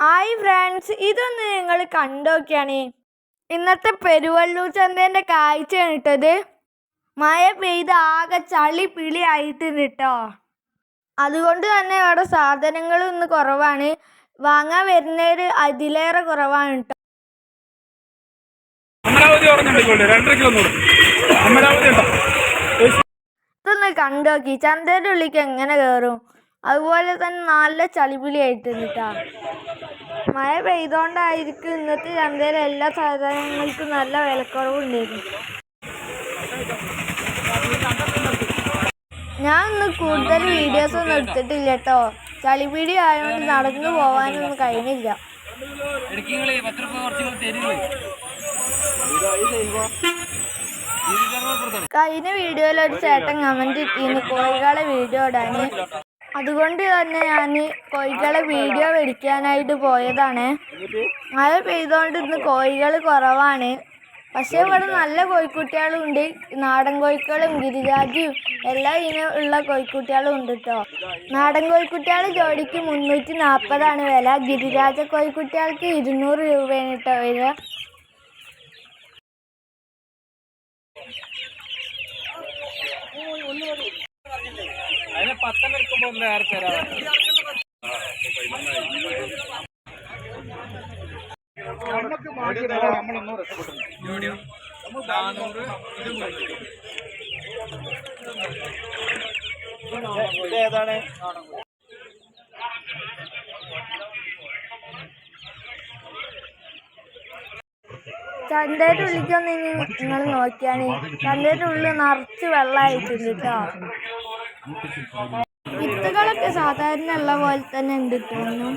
Hi friends, ഇതൊന്ന് നിങ്ങൾ കണ്ടോക്കിയാണ്. ഇന്നത്തെ പെരുവള്ളൂർ ചന്തേൻ്റെ കാഴ്ച ഇട്ടത്. മഴ പെയ്ത് ആകെ ചളി പിളി ആയിട്ടുണ്ട് കേട്ടോ. അതുകൊണ്ട് തന്നെ അവിടെ സാധനങ്ങളും ഇന്ന് കുറവാണ്. വാങ്ങാൻ വരുന്നവർ അതിലേറെ കുറവാണ് കേട്ടോ. ഇതൊന്ന് കണ്ടോക്കി ചന്തയുടെ ഉള്ളിലേക്ക് എങ്ങനെ കയറും. അതുപോലെ തന്നെ നല്ല ചളിപിളി ആയിട്ടുണ്ട് കേട്ടോ. മഴ പെയ്തോണ്ടായിരിക്കും ഇന്നത്തെ ചന്തയിൽ എല്ലാ സാധനങ്ങൾക്കും നല്ല വിലക്കുറവുണ്ടായിരുന്നു. ഞാൻ ഇന്ന് കൂടുതൽ വീഡിയോസ് ഒന്നും എടുത്തിട്ടില്ല കേട്ടോ. ചളിപിടി ആയതുകൊണ്ട് നടന്നു പോകാനൊന്നും കഴിഞ്ഞില്ല. കഴിഞ്ഞ വീഡിയോയിൽ ഒരു ചേട്ടൻ കമന്റ് ഇട്ടിരുന്നു കോഴികളെ വീഡിയോ ഇടാൻ. അതുകൊണ്ട് തന്നെ ഞാൻ കോഴികളെ വീഡിയോ മേടിക്കാനായിട്ട് പോയതാണ്. മഴ പെയ്തുകൊണ്ട് ഇന്ന് കോഴികൾ കുറവാണ്. പക്ഷേ ഇവിടെ നല്ല കോഴിക്കുട്ടികളും ഉണ്ട്. നാടൻ കോഴിക്കളും ഗിരിരാജിയും എല്ലാ ഇനം ഉള്ള കോഴിക്കുട്ടികളും ഉണ്ട് കേട്ടോ. നാടൻ കോഴിക്കുട്ടികൾ ജോഡിക്ക് 340 വില. ഗിരിരാജ കോഴിക്കുട്ടികൾക്ക് 200 രൂപയാണ് കേട്ടോ വില. ചന്തയുടെ ഉള്ളിക്കൊന്ന് നിങ്ങൾ നോക്കിയാണ്. ചന്തയുടെ ഉള്ളിൽ നിറച്ച് വെള്ളമായിട്ടുണ്ട് കേട്ടോ. വിത്തുകളൊക്കെ സാധാരണ ഉള്ള പോലെ തന്നെ ഉണ്ട് തോന്നുന്നു.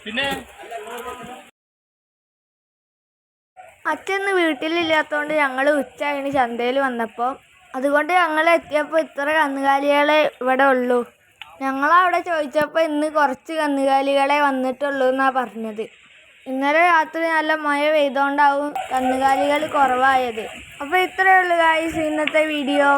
പിന്നെ അച്ഛന്ന് വീട്ടിലില്ലാത്തതുകൊണ്ട് ഞങ്ങൾ ഉച്ചകഴിഞ്ഞ് ചന്തയിൽ വന്നപ്പോൾ, അതുകൊണ്ട് ഞങ്ങൾ എത്തിയപ്പോൾ ഇത്ര കന്നുകാലികളെ ഇവിടെ ഉള്ളൂ. ഞങ്ങളവിടെ ചോദിച്ചപ്പോൾ ഇന്ന് കുറച്ച് കന്നുകാലികളെ വന്നിട്ടുള്ളൂ എന്നാണ് പറഞ്ഞത്. ഇന്നലെ രാത്രി നല്ല മഴ പെയ്തുകൊണ്ടാവും കന്നുകാലികൾ കുറവായത്. അപ്പോൾ ഇത്രയേ ഉള്ളൂ ഗായ്സ് ഇന്നത്തെ വീഡിയോ.